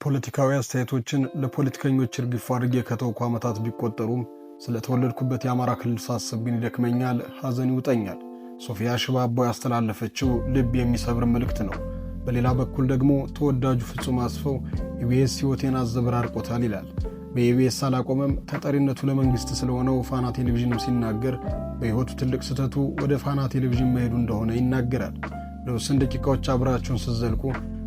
ፖለቲካዊ አስተያየቶችን ለፖለቲከኞች እርግፍ አድርጌ ከተውኩ ዓመታት ቢቆጠሩም ስለተወለድኩበት የአማራ ክልል ሳስብ ግን ይደክመኛል፣ ሐዘን ይውጠኛል። ሶፊያ ሽባባው ያስተላለፈችው ልብ የሚሰብር መልእክት ነው። በሌላ በኩል ደግሞ ተወዳጁ ፍጹም አስፈው ኢቢኤስ ሕይወቴን አዘበራርቆታል ይላል። በኢቢኤስ አላቆመም። ተጠሪነቱ ለመንግስት ስለሆነው ፋና ቴሌቪዥንም ሲናገር በሕይወቱ ትልቅ ስህተቱ ወደ ፋና ቴሌቪዥን መሄዱ እንደሆነ ይናገራል። ለውስን ደቂቃዎች አብራችሁን ስትዘልቁ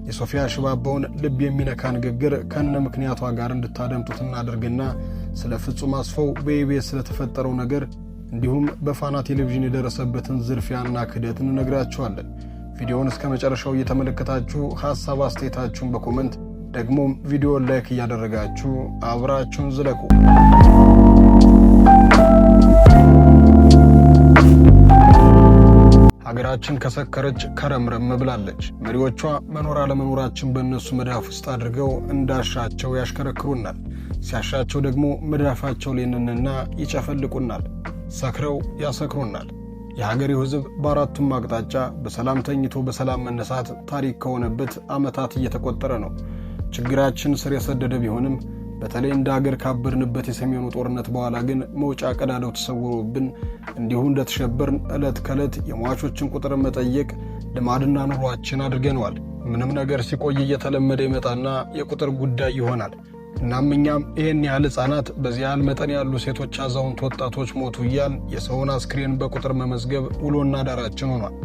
የሶፊያ ሽባባውን ልብ የሚነካ ንግግር ከነ ምክንያቷ ጋር እንድታደምጡት እናደርግና ስለ ፍጹም አስፈው በኢቢኤስ ስለተፈጠረው ነገር እንዲሁም በፋና ቴሌቪዥን የደረሰበትን ዝርፊያና ክህደት እንነግራችኋለን። ቪዲዮውን እስከ መጨረሻው እየተመለከታችሁ ሐሳብ አስተያየታችሁን በኮሜንት ደግሞም ቪዲዮውን ላይክ እያደረጋችሁ አብራችሁን ዝለቁ። ሀገራችን ከሰከረች ከረምረም ብላለች። መሪዎቿ መኖር አለመኖራችን በእነሱ መዳፍ ውስጥ አድርገው እንዳሻቸው ያሽከረክሩናል። ሲያሻቸው ደግሞ መዳፋቸው ሌንንና ይጨፈልቁናል። ሰክረው ያሰክሩናል። የሀገሬው ሕዝብ በአራቱም አቅጣጫ በሰላም ተኝቶ በሰላም መነሳት ታሪክ ከሆነበት ዓመታት እየተቆጠረ ነው። ችግራችን ስር የሰደደ ቢሆንም በተለይ እንደ ሀገር ካበድንበት የሰሜኑ ጦርነት በኋላ ግን መውጫ ቀዳዳው ተሰውሮብን እንዲሁ እንደተሸበርን ዕለት ከዕለት የሟቾችን ቁጥር መጠየቅ ልማድና ኑሯችን አድርገነዋል። ምንም ነገር ሲቆይ እየተለመደ ይመጣና የቁጥር ጉዳይ ይሆናል። እናም እኛም ይህን ያህል ሕፃናት፣ በዚህ ያህል መጠን ያሉ ሴቶች፣ አዛውንት፣ ወጣቶች ሞቱ እያል የሰውን አስክሬን በቁጥር መመዝገብ ውሎና ዳራችን ሆኗል።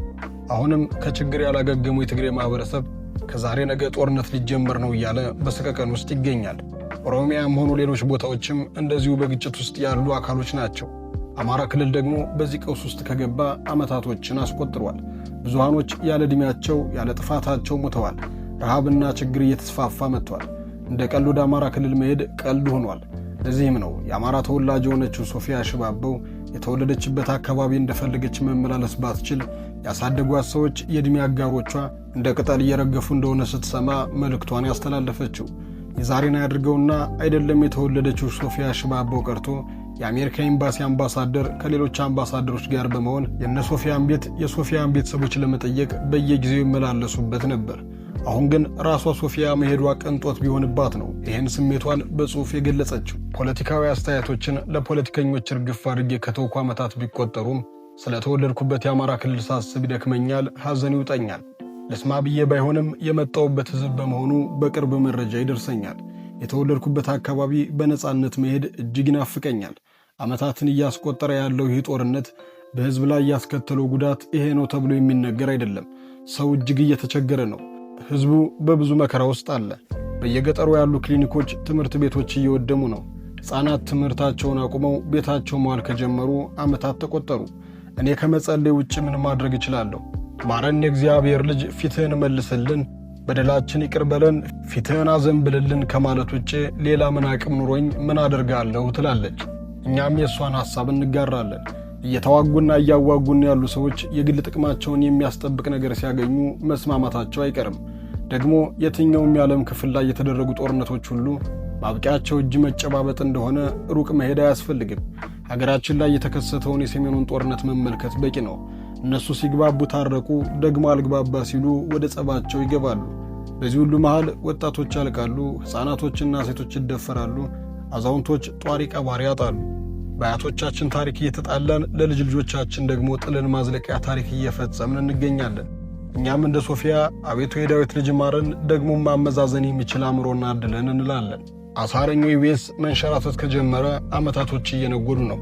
አሁንም ከችግር ያላገገሙ የትግሬ ማህበረሰብ ከዛሬ ነገ ጦርነት ሊጀመር ነው እያለ በሰቀቀን ውስጥ ይገኛል። ኦሮሚያም ሆኑ ሌሎች ቦታዎችም እንደዚሁ በግጭት ውስጥ ያሉ አካሎች ናቸው። አማራ ክልል ደግሞ በዚህ ቀውስ ውስጥ ከገባ ዓመታቶችን አስቆጥሯል። ብዙሃኖች ያለ ዕድሜያቸው ያለ ጥፋታቸው ሞተዋል። ረሃብና ችግር እየተስፋፋ መጥቷል። እንደ ቀልድ ወደ አማራ ክልል መሄድ ቀልድ ሆኗል። ለዚህም ነው የአማራ ተወላጅ የሆነችው ሶፊያ ሽባባው የተወለደችበት አካባቢ እንደፈለገች መመላለስ ባትችል ያሳደጓት ሰዎች የዕድሜ አጋሮቿ እንደ ቅጠል እየረገፉ እንደሆነ ስትሰማ መልእክቷን ያስተላለፈችው። የዛሬን ያድርገውና አይደለም የተወለደችው ሶፊያ ሽባባው ቀርቶ የአሜሪካ ኤምባሲ አምባሳደር ከሌሎች አምባሳደሮች ጋር በመሆን የሶፊያን ቤተሰቦች ለመጠየቅ በየጊዜው ይመላለሱበት ነበር። አሁን ግን ራሷ ሶፊያ መሄዷ ቅንጦት ቢሆንባት ነው ይህን ስሜቷን በጽሑፍ የገለጸችው። ፖለቲካዊ አስተያየቶችን ለፖለቲከኞች እርግፍ አድርጌ ከተውኩ ዓመታት ቢቆጠሩም ስለተወለድኩበት የአማራ ክልል ሳስብ ይደክመኛል፣ ሐዘን ይውጠኛል። ለስማ ብዬ ባይሆንም የመጣውበት ሕዝብ በመሆኑ በቅርብ መረጃ ይደርሰኛል። የተወለድኩበት አካባቢ በነጻነት መሄድ እጅግ ይናፍቀኛል። ዓመታትን እያስቆጠረ ያለው ይህ ጦርነት በሕዝብ ላይ ያስከተለው ጉዳት ይሄ ነው ተብሎ የሚነገር አይደለም። ሰው እጅግ እየተቸገረ ነው። ሕዝቡ በብዙ መከራ ውስጥ አለ። በየገጠሩ ያሉ ክሊኒኮች፣ ትምህርት ቤቶች እየወደሙ ነው። ሕፃናት ትምህርታቸውን አቁመው ቤታቸው መዋል ከጀመሩ ዓመታት ተቆጠሩ። እኔ ከመጸለይ ውጭ ምን ማድረግ እችላለሁ? ማረን የእግዚአብሔር ልጅ፣ ፊትህን መልስልን፣ በደላችን ይቅር በለን፣ ፊትህን አዘንብልልን ከማለት ውጭ ሌላ ምን አቅም ኑሮኝ ምን አደርጋለሁ ትላለች። እኛም የእሷን ሐሳብ እንጋራለን። እየተዋጉና እያዋጉን ያሉ ሰዎች የግል ጥቅማቸውን የሚያስጠብቅ ነገር ሲያገኙ መስማማታቸው አይቀርም። ደግሞ የትኛውም የዓለም ክፍል ላይ የተደረጉ ጦርነቶች ሁሉ ማብቂያቸው እጅ መጨባበጥ እንደሆነ ሩቅ መሄድ አያስፈልግም። ሀገራችን ላይ የተከሰተውን የሰሜኑን ጦርነት መመልከት በቂ ነው። እነሱ ሲግባቡ ታረቁ፣ ደግሞ አልግባባ ሲሉ ወደ ጸባቸው ይገባሉ። በዚህ ሁሉ መሃል ወጣቶች ያልቃሉ፣ ሕፃናቶችና ሴቶች ይደፈራሉ፣ አዛውንቶች ጧሪ ቀባሪ ያጣሉ። በአያቶቻችን ታሪክ እየተጣላን ለልጅ ልጆቻችን ደግሞ ጥልን ማዝለቂያ ታሪክ እየፈጸምን እንገኛለን። እኛም እንደ ሶፊያ አቤቱ የዳዊት ልጅ ማረን፣ ደግሞ ማመዛዘን የሚችል አእምሮና ዕድልን እንላለን። አሳረኛው ኢቢኤስ መንሸራተት ከጀመረ ዓመታቶች እየነጎዱ ነው።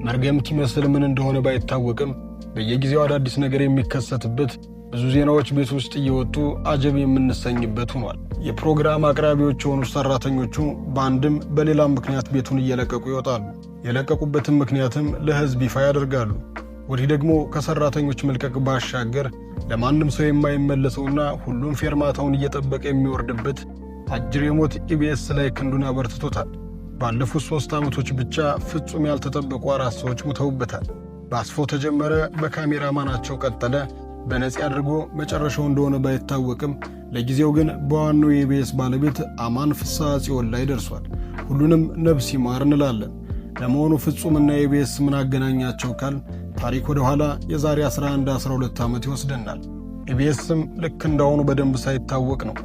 መርገምት ይመስል ምን እንደሆነ ባይታወቅም በየጊዜው አዳዲስ ነገር የሚከሰትበት፣ ብዙ ዜናዎች ቤት ውስጥ እየወጡ አጀብ የምንሰኝበት ሆኗል። የፕሮግራም አቅራቢዎች የሆኑ ሰራተኞቹ በአንድም በሌላም ምክንያት ቤቱን እየለቀቁ ይወጣሉ። የለቀቁበትን ምክንያትም ለሕዝብ ይፋ ያደርጋሉ። ወዲህ ደግሞ ከሰራተኞች መልቀቅ ባሻገር ለማንም ሰው የማይመለሰውና ሁሉም ፌርማታውን እየጠበቀ የሚወርድበት አጅሬ ሞት ኢቢኤስ ላይ ክንዱን አበርትቶታል። ባለፉት 3 ዓመቶች ብቻ ፍጹም ያልተጠበቁ 4 ሰዎች ሙተውበታል። በአስፋው ተጀመረ፣ በካሜራማናቸው ቀጠለ፣ በነፂ አድርጎ መጨረሻው እንደሆነ ባይታወቅም ለጊዜው ግን በዋናው የኢቢኤስ ባለቤት አማን ፍስሐ ጽዮን ላይ ደርሷል። ሁሉንም ነፍስ ይማር እንላለን። ለመሆኑ ፍጹምና ኢቢኤስ ምን አገናኛቸው ካል ታሪክ ወደ ኋላ የዛሬ 11-12 ዓመት ይወስደናል። ኢቢኤስም ልክ እንዳሁኑ በደንብ ሳይታወቅ ነው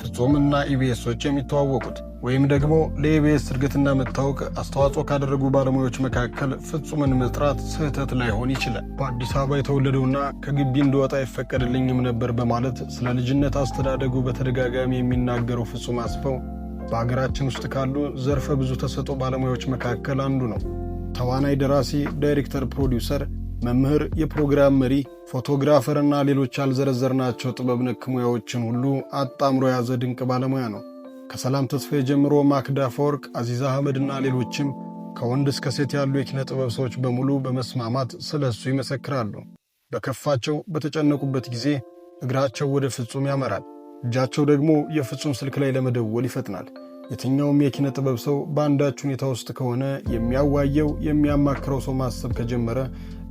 ፍጹምና ኢቢኤሶች የሚተዋወቁት። ወይም ደግሞ ለኢቢኤስ እድገትና መታወቅ አስተዋጽኦ ካደረጉ ባለሙያዎች መካከል ፍጹምን መጥራት ስህተት ላይሆን ይችላል። በአዲስ አበባ የተወለደውና ከግቢ እንድወጣ አይፈቀድልኝም ነበር በማለት ስለ ልጅነት አስተዳደጉ በተደጋጋሚ የሚናገረው ፍጹም አስፋው በሀገራችን ውስጥ ካሉ ዘርፈ ብዙ ተሰጥኦ ባለሙያዎች መካከል አንዱ ነው። ተዋናይ፣ ደራሲ፣ ዳይሬክተር፣ ፕሮዲውሰር፣ መምህር፣ የፕሮግራም መሪ፣ ፎቶግራፈር እና ሌሎች ያልዘረዘርናቸው ጥበብ ነክ ሙያዎችን ሁሉ አጣምሮ የያዘ ድንቅ ባለሙያ ነው። ከሰላም ተስፋዬ ጀምሮ ማክዳ አፈወርቅ፣ አዚዛ አህመድ እና ሌሎችም ከወንድ እስከ ሴት ያሉ የኪነ ጥበብ ሰዎች በሙሉ በመስማማት ስለ እሱ ይመሰክራሉ። በከፋቸው በተጨነቁበት ጊዜ እግራቸው ወደ ፍጹም ያመራል፣ እጃቸው ደግሞ የፍጹም ስልክ ላይ ለመደወል ይፈጥናል። የትኛውም የኪነ ጥበብ ሰው በአንዳች ሁኔታ ውስጥ ከሆነ የሚያዋየው የሚያማክረው ሰው ማሰብ ከጀመረ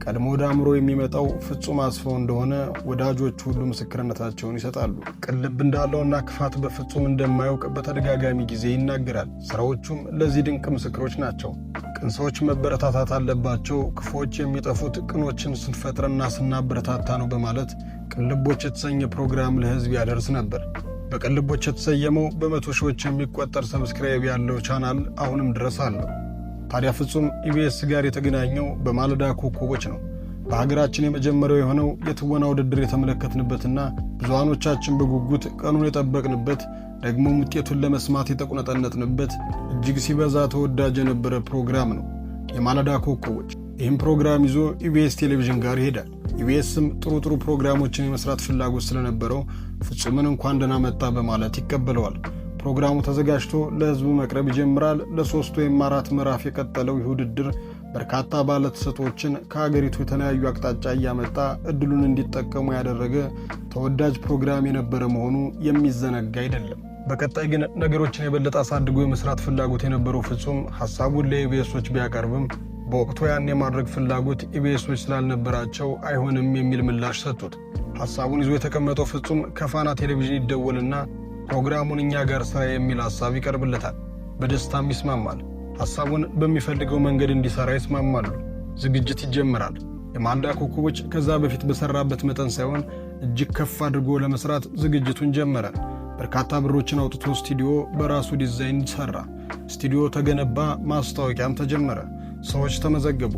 ቀድሞ ወደ አእምሮ የሚመጣው ፍጹም አስፋው እንደሆነ ወዳጆቹ ሁሉ ምስክርነታቸውን ይሰጣሉ። ቅልብ እንዳለውና ክፋት በፍጹም እንደማያውቅ በተደጋጋሚ ጊዜ ይናገራል። ስራዎቹም ለዚህ ድንቅ ምስክሮች ናቸው። ቅን ሰዎች መበረታታት አለባቸው፣ ክፉዎች የሚጠፉት ቅኖችን ስንፈጥርና ስናበረታታ ነው በማለት ቅልቦች የተሰኘ ፕሮግራም ለህዝብ ያደርስ ነበር። በቅልቦች የተሰየመው በመቶ ሺዎች የሚቆጠር ሰብስክራይብ ያለው ቻናል አሁንም ድረስ አለው። ታዲያ ፍጹም ኢቢኤስ ጋር የተገናኘው በማለዳ ኮከቦች ነው። በሀገራችን የመጀመሪያው የሆነው የትወና ውድድር የተመለከትንበትና ብዙሃኖቻችን በጉጉት ቀኑን የጠበቅንበት ደግሞም ውጤቱን ለመስማት የተቁነጠነጥንበት እጅግ ሲበዛ ተወዳጅ የነበረ ፕሮግራም ነው የማለዳ ኮከቦች። ይህም ፕሮግራም ይዞ ኢቢኤስ ቴሌቪዥን ጋር ይሄዳል። ኢቢኤስም ጥሩ ፕሮግራሞችን የመስራት ፍላጎት ስለነበረው ፍጹምን እንኳን ደህና መጣ በማለት ይቀበለዋል። ፕሮግራሙ ተዘጋጅቶ ለህዝቡ መቅረብ ይጀምራል። ለ3 ወይም 4 ምዕራፍ የቀጠለው ይህ ውድድር በርካታ ባለተሰጥኦዎችን ከሀገሪቱ የተለያዩ አቅጣጫ እያመጣ እድሉን እንዲጠቀሙ ያደረገ ተወዳጅ ፕሮግራም የነበረ መሆኑ የሚዘነጋ አይደለም። በቀጣይ ግን ነገሮችን የበለጠ አሳድጎ የመስራት ፍላጎት የነበረው ፍጹም ሐሳቡን ለኢቢኤሶች ቢያቀርብም በወቅቱ ያን የማድረግ ፍላጎት ኢቢኤሶች ስላልነበራቸው አይሆንም የሚል ምላሽ ሰጡት። ሐሳቡን ይዞ የተቀመጠው ፍጹም ከፋና ቴሌቪዥን ይደወልና ፕሮግራሙን እኛ ጋር ስራ የሚል ሐሳብ ይቀርብለታል። በደስታም ይስማማል። ሐሳቡን በሚፈልገው መንገድ እንዲሰራ ይስማማሉ። ዝግጅት ይጀምራል። የማለዳ ኮከቦች ከዛ በፊት በሰራበት መጠን ሳይሆን እጅግ ከፍ አድርጎ ለመስራት ዝግጅቱን ጀመረ። በርካታ ብሮችን አውጥቶ ስቱዲዮ በራሱ ዲዛይን ሰራ። ስቱዲዮ ተገነባ። ማስታወቂያም ተጀመረ። ሰዎች ተመዘገቡ።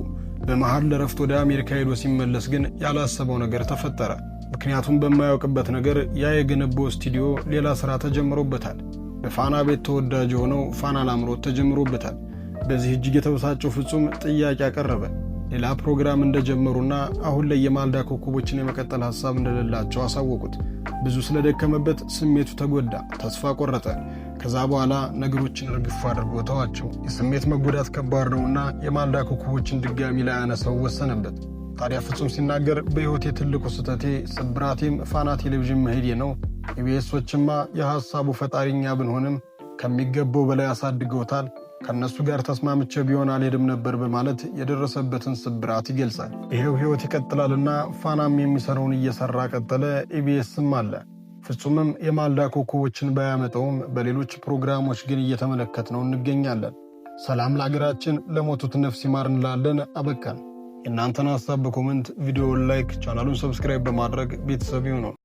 በመሃል ለረፍት ወደ አሜሪካ ሄዶ ሲመለስ ግን ያላሰበው ነገር ተፈጠረ። ምክንያቱም በማያውቅበት ነገር ያ የገነባው ስቱዲዮ ሌላ ሥራ ተጀምሮበታል። በፋና ቤት ተወዳጅ የሆነው ፋና ላምሮት ተጀምሮበታል። በዚህ እጅግ የተበሳጨው ፍጹም ጥያቄ አቀረበ። ሌላ ፕሮግራም እንደጀመሩና አሁን ላይ የማለዳ ኮከቦችን የመቀጠል ሐሳብ እንደሌላቸው አሳወቁት። ብዙ ስለደከመበት ስሜቱ ተጎዳ፣ ተስፋ ቆረጠ። ከዛ በኋላ ነገሮችን ርግፍ አድርጎ ተዋቸው። የስሜት መጎዳት ከባድ ነውና የማለዳ ኮከቦችን ድጋሚ ላይ ያነሳው ወሰነበት። ታዲያ ፍጹም ሲናገር በሕይወቴ ትልቁ ስህተቴ ስብራቴም ፋና ቴሌቪዥን መሄዴ ነው። ኢቢኤሶችማ የሐሳቡ ፈጣሪኛ ብንሆንም ከሚገባው በላይ አሳድገውታል። ከነሱ ጋር ተስማምቼ ቢሆን አልሄድም ነበር በማለት የደረሰበትን ስብራት ይገልጻል። ይሄው ሕይወት ይቀጥላልና ፋናም የሚሰራውን እየሰራ ቀጠለ። ኢቢኤስም አለ። ፍጹምም የማለዳ ኮከቦችን ባያመጣውም በሌሎች ፕሮግራሞች ግን እየተመለከትነው እንገኛለን። ሰላም ለሀገራችን፣ ለሞቱት ነፍስ ይማር እንላለን። አበቃን። የእናንተን ሐሳብ በኮሜንት ቪዲዮውን ላይክ፣ ቻናሉን ሰብስክራይብ በማድረግ ቤተሰብ ይሁኑ።